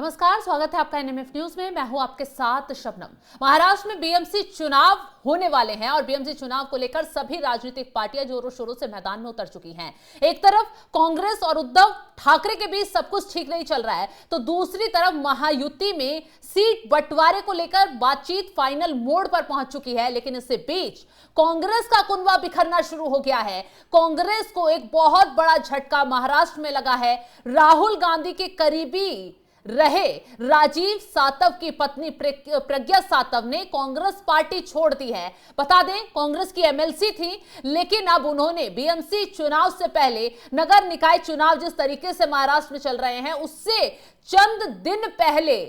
नमस्कार, स्वागत है आपका एनएमएफ न्यूज में। मैं हूं आपके साथ शबनम। महाराष्ट्र में बीएमसी चुनाव होने वाले हैं और बीएमसी चुनाव को लेकर सभी राजनीतिक पार्टियां जोरों शोरों से मैदान में उतर चुकी हैं। एक तरफ कांग्रेस और उद्धव ठाकरे के बीच सब कुछ ठीक नहीं चल रहा है, तो दूसरी तरफ महायुति में सीट बंटवारे को लेकर बातचीत फाइनल मोड़ पर पहुंच चुकी है। लेकिन इससे बीच कांग्रेस का कुनबा बिखरना शुरू हो गया है। कांग्रेस को एक बहुत बड़ा झटका महाराष्ट्र में लगा है। राहुल गांधी के करीबी रहे राजीव सातव की पत्नी प्रज्ञा सातव ने कांग्रेस पार्टी छोड़ दी है। बता दें, कांग्रेस की एमएलसी थी, लेकिन अब उन्होंने बीएमसी चुनाव से पहले नगर निकाय चुनाव जिस तरीके से महाराष्ट्र में चल रहे हैं, उससे चंद दिन पहले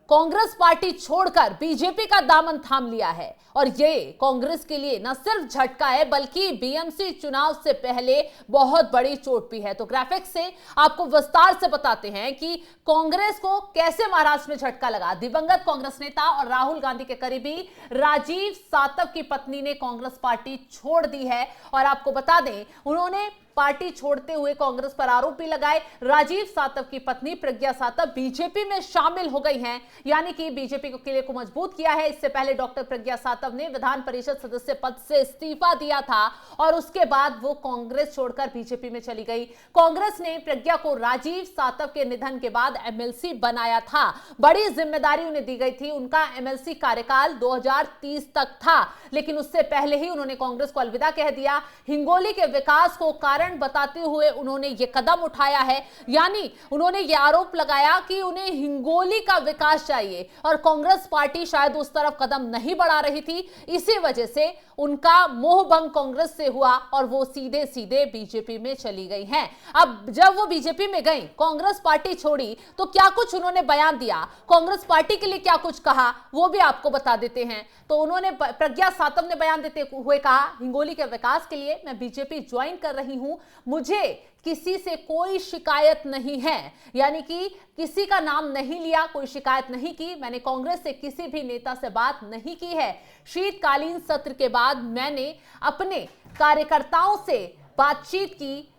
कांग्रेस पार्टी छोड़कर बीजेपी का दामन थाम लिया है। और ये कांग्रेस के लिए न सिर्फ झटका है, बल्कि बीएमसी चुनाव से पहले बहुत बड़ी चोट भी है। तो ग्राफिक्स से आपको विस्तार से बताते हैं कि कांग्रेस को कैसे महाराष्ट्र में झटका लगा। दिवंगत कांग्रेस नेता और राहुल गांधी के करीबी राजीव सातव की पत्नी ने कांग्रेस पार्टी छोड़ दी है। और आपको बता दें, उन्होंने पार्टी छोड़ते हुए कांग्रेस पर आरोप भी लगाए। राजीव सातव की पत्नी प्रज्ञा सातव बीजेपी में शामिल हो गई हैं, यानी कि बीजेपी के किले को मजबूत किया है। इससे पहले डॉक्टर प्रज्ञा सातव ने विधान परिषद सदस्य पद से इस्तीफा दिया था और उसके बाद वो कांग्रेस छोड़कर बीजेपी में चली गई। कांग्रेस ने प्रज्ञा को राजीव सातव के निधन के बाद एमएलसी बनाया था। बड़ी जिम्मेदारी उन्हें दी गई थी। उनका एमएलसी कार्यकाल 2030 तक था, लेकिन उससे पहले ही उन्होंने कांग्रेस को अलविदा कह दिया। हिंगोली के विकास को बताते हुए उन्होंने यह कदम उठाया है, यानी उन्होंने यह आरोप लगाया कि उन्हें हिंगोली का विकास चाहिए और कांग्रेस पार्टी शायद उस तरफ कदम नहीं बढ़ा रही थी। इसी वजह से उनका मोहभंग कांग्रेस से हुआ और वो सीधे सीधे बीजेपी में चली गई हैं। अब जब वो बीजेपी में गई, कांग्रेस पार्टी छोड़ी, तो क्या कुछ उन्होंने बयान दिया, कांग्रेस पार्टी के लिए क्या कुछ कहा, वो भी आपको बता देते हैं। तो उन्होंने, प्रज्ञा सातव ने बयान देते हुए कहा, हिंगोली के विकास के लिए मैं बीजेपी ज्वाइन कर रही हूं, मुझे किसी से कोई शिकायत नहीं है, यानी कि किसी का नाम नहीं लिया, कोई शिकायत नहीं की। मैंने कांग्रेस से किसी भी नेता से बात नहीं की है। शीतकालीन सत्र के बाद मैंने अपने कार्यकर्ताओं से बातचीत की,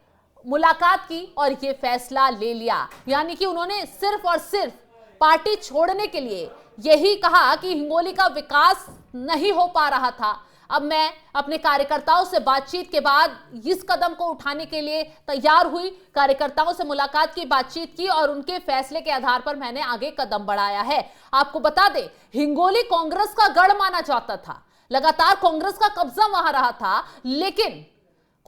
मुलाकात की और यह फैसला ले लिया। यानी कि उन्होंने सिर्फ और सिर्फ पार्टी छोड़ने के लिए यही कहा कि हिंगोली का विकास नहीं हो पा रहा था। अब मैं अपने कार्यकर्ताओं से बातचीत के बाद इस कदम को उठाने के लिए तैयार हुई। कार्यकर्ताओं से मुलाकात की, बातचीत की और उनके फैसले के आधार पर मैंने आगे कदम बढ़ाया है। आपको बता दें, हिंगोली कांग्रेस का गढ़ माना जाता था, लगातार कांग्रेस का कब्जा वहां रहा था, लेकिन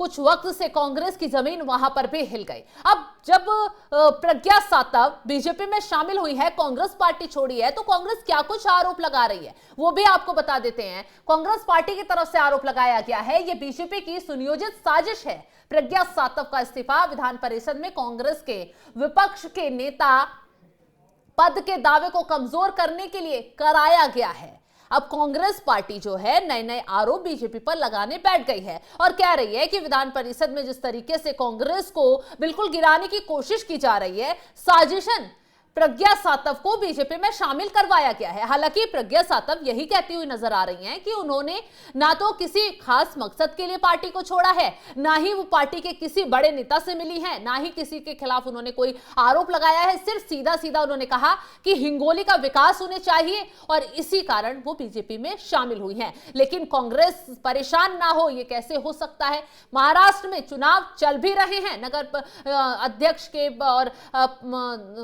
कुछ वक्त से कांग्रेस की जमीन वहां पर भी हिल गई। अब जब प्रज्ञा सातव बीजेपी में शामिल हुई है, कांग्रेस पार्टी छोड़ी है, तो कांग्रेस क्या कुछ आरोप लगा रही है वो भी आपको बता देते हैं। कांग्रेस पार्टी की तरफ से आरोप लगाया गया है, यह बीजेपी की सुनियोजित साजिश है। प्रज्ञा सातव का इस्तीफा विधान परिषद में कांग्रेस के विपक्ष के नेता पद के दावे को कमजोर करने के लिए कराया गया है। अब कांग्रेस पार्टी जो है, नए नए आरोप बीजेपी पर लगाने बैठ गई है और कह रही है कि विधान परिषद में जिस तरीके से कांग्रेस को बिल्कुल गिराने की कोशिश की जा रही है, साजिशन प्रज्ञा सातव को बीजेपी में शामिल करवाया गया है। हालांकि प्रज्ञा सातव यही कहती हुई नजर आ रही हैं कि उन्होंने ना तो किसी खास मकसद के लिए पार्टी को छोड़ा है, ना ही वो पार्टी के किसी बड़े नेता से मिली हैं, ना ही किसी के खिलाफ उन्होंने कोई आरोप लगाया है। सिर्फ सीधा सीधा उन्होंने कहा कि हिंगोली का विकास होने चाहिए और इसी कारण वो बीजेपी में शामिल हुई हैं। लेकिन कांग्रेस परेशान ना हो, ये कैसे हो सकता है। महाराष्ट्र में चुनाव चल भी रहे हैं, नगर अध्यक्ष के और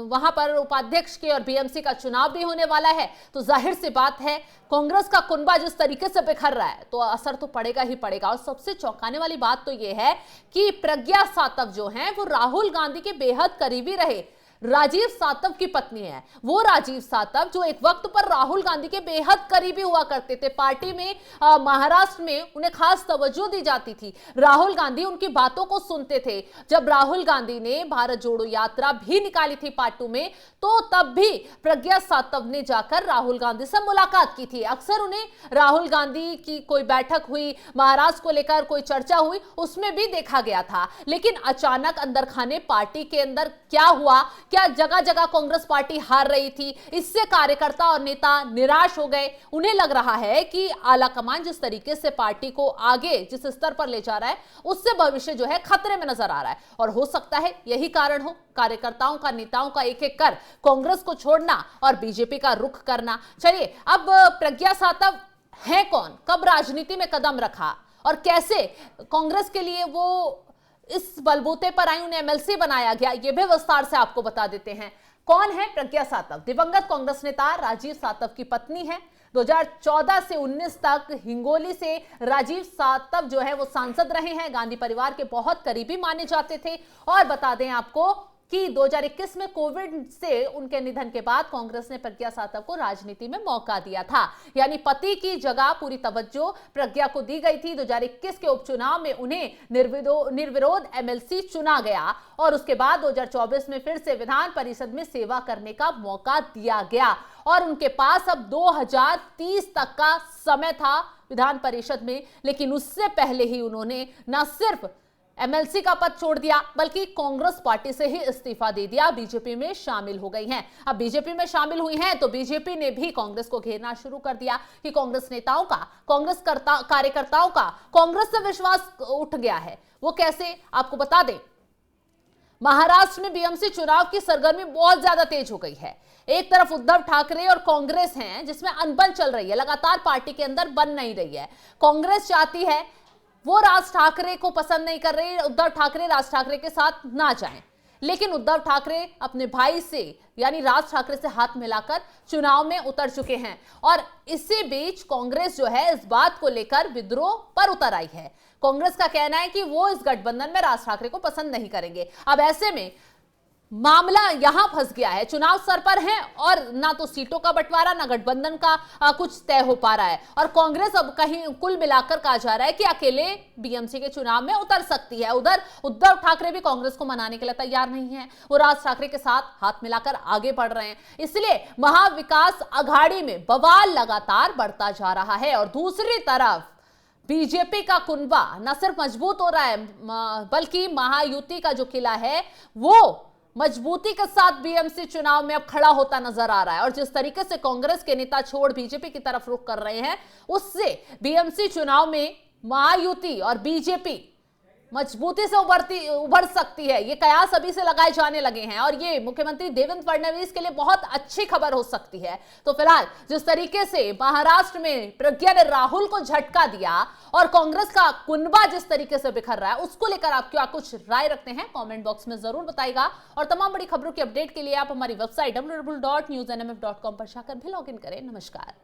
वहां पर उपाध्यक्ष के और बीएमसी का चुनाव भी होने वाला है। तो जाहिर सी बात है, कांग्रेस का कुनबा जिस तरीके से बिखर रहा है, तो असर तो पड़ेगा ही पड़ेगा। और सबसे चौंकाने वाली बात तो यह है कि प्रज्ञा सातव जो हैं, वो राहुल गांधी के बेहद करीबी रहे। राजीव सातव की पत्नी है वो राजीव सातव, जो एक वक्त पर राहुल गांधी के बेहद करीबी हुआ करते थे। पार्टी में महाराष्ट्र में उन्हें खास तवज्जो दी जाती थी। राहुल गांधी उनकी बातों को सुनते थे। जब राहुल गांधी ने भारत जोड़ो यात्रा भी निकाली थी पार्टी में, तो तब भी प्रज्ञा सातव ने जाकर राहुल गांधी से मुलाकात की थी। अक्सर उन्हें राहुल गांधी की कोई बैठक हुई, महाराष्ट्र को लेकर कोई चर्चा हुई, उसमें भी देखा गया था। लेकिन अचानक अंदर खाने पार्टी के अंदर क्या हुआ क्या जगह जगह कांग्रेस पार्टी हार रही थी? इससे कार्यकर्ता और नेता निराश हो गए। उन्हें लग रहा है कि आलाकमान जिस तरीके से पार्टी को आगे जिस स्तर पर ले जा रहा है, उससे भविष्य जो है खतरे में नजर आ रहा है। और हो सकता है यही कारण हो कार्यकर्ताओं का, नेताओं का एक एक कर कांग्रेस को छोड़ना और बीजेपी का रुख करना। चलिए, अब प्रज्ञा सातव है कौन, कब राजनीति में कदम रखा और कैसे कांग्रेस के लिए वो इस बलबूते पर आई, उन्हें एमएलसी बनाया गया, ये भी विस्तार से आपको बता देते हैं। कौन है प्रज्ञा सातव? दिवंगत कांग्रेस नेता राजीव सातव की पत्नी है। 2014 से 19 तक हिंगोली से राजीव सातव जो है वो सांसद रहे हैं, गांधी परिवार के बहुत करीबी माने जाते थे। और बता दें आपको कि 2021 में कोविड से उनके निधन के बाद कांग्रेस ने प्रज्ञा सातव को राजनीति में मौका दिया था, यानी पति की जगह पूरी तवज्जो प्रज्ञा को दी गई थी। 2021 के उपचुनाव में उन्हें निर्विरोध एमएलसी चुना गया और उसके बाद 2024 में फिर से विधान परिषद में सेवा करने का मौका दिया गया और उनके पास अब 2030 तक का समय था विधान परिषद में। लेकिन उससे पहले ही उन्होंने न सिर्फ एमएलसी का पद छोड़ दिया बल्कि कांग्रेस पार्टी से ही इस्तीफा दे दिया, बीजेपी में शामिल हो गई हैं। अब बीजेपी में शामिल हुई हैं तो बीजेपी ने भी कांग्रेस को घेरना शुरू कर दिया कि कांग्रेस नेताओं का, कांग्रेस कार्यकर्ताओं का कांग्रेस से विश्वास उठ गया है। वो कैसे, आपको बता दें, महाराष्ट्र में बीएमसी चुनाव की सरगर्मी बहुत ज्यादा तेज हो गई है। एक तरफ उद्धव ठाकरे और कांग्रेस हैं जिसमें अनबन चल रही है, लगातार पार्टी के अंदर बन नहीं रही है। कांग्रेस चाहती है, वो राज ठाकरे को पसंद नहीं कर रही, उद्धव ठाकरे राज ठाकरे के साथ ना जाएं, लेकिन उद्धव ठाकरे अपने भाई से यानी राज ठाकरे से हाथ मिलाकर चुनाव में उतर चुके हैं। और इसी बीच कांग्रेस जो है इस बात को लेकर विद्रोह पर उतर आई है। कांग्रेस का कहना है कि वो इस गठबंधन में राज ठाकरे को पसंद नहीं करेंगे। अब ऐसे में मामला यहां फंस गया है, चुनाव सर पर है और ना तो सीटों का बंटवारा ना गठबंधन का कुछ तय हो पा रहा है। और कांग्रेस अब कहीं कुल मिलाकर कहा जा रहा है कि अकेले बीएमसी के चुनाव में उतर सकती है। उधर उद्धव ठाकरे भी कांग्रेस को मनाने के लिए तैयार नहीं है, वो राज ठाकरे के साथ हाथ मिलाकर आगे बढ़ रहे हैं। इसलिए महाविकास अघाड़ी में बवाल लगातार बढ़ता जा रहा है। और दूसरी तरफ बीजेपी का कुनबा न सिर्फ मजबूत हो रहा है बल्कि महायुति का जो किला है वो मजबूती के साथ बीएमसी चुनाव में अब खड़ा होता नजर आ रहा है। और जिस तरीके से कांग्रेस के नेता छोड़ बीजेपी की तरफ रुख कर रहे हैं, उससे बीएमसी चुनाव में महायुति और बीजेपी मजबूती से उभर सकती है, ये कयास अभी से लगाए जाने लगे हैं। और ये मुख्यमंत्री देवेंद्र फडणवीस के लिए बहुत अच्छी खबर हो सकती है। तो फिलहाल जिस तरीके से महाराष्ट्र में प्रज्ञा ने राहुल को झटका दिया और कांग्रेस का कुनबा जिस तरीके से बिखर रहा है, उसको लेकर आप क्या कुछ राय रखते हैं कमेंट बॉक्स में जरूर बताइएगा। और तमाम बड़ी खबरों की अपडेट के लिए आप हमारी वेबसाइट www.newsnmf.com पर जाकर भी लॉग इन करें। नमस्कार।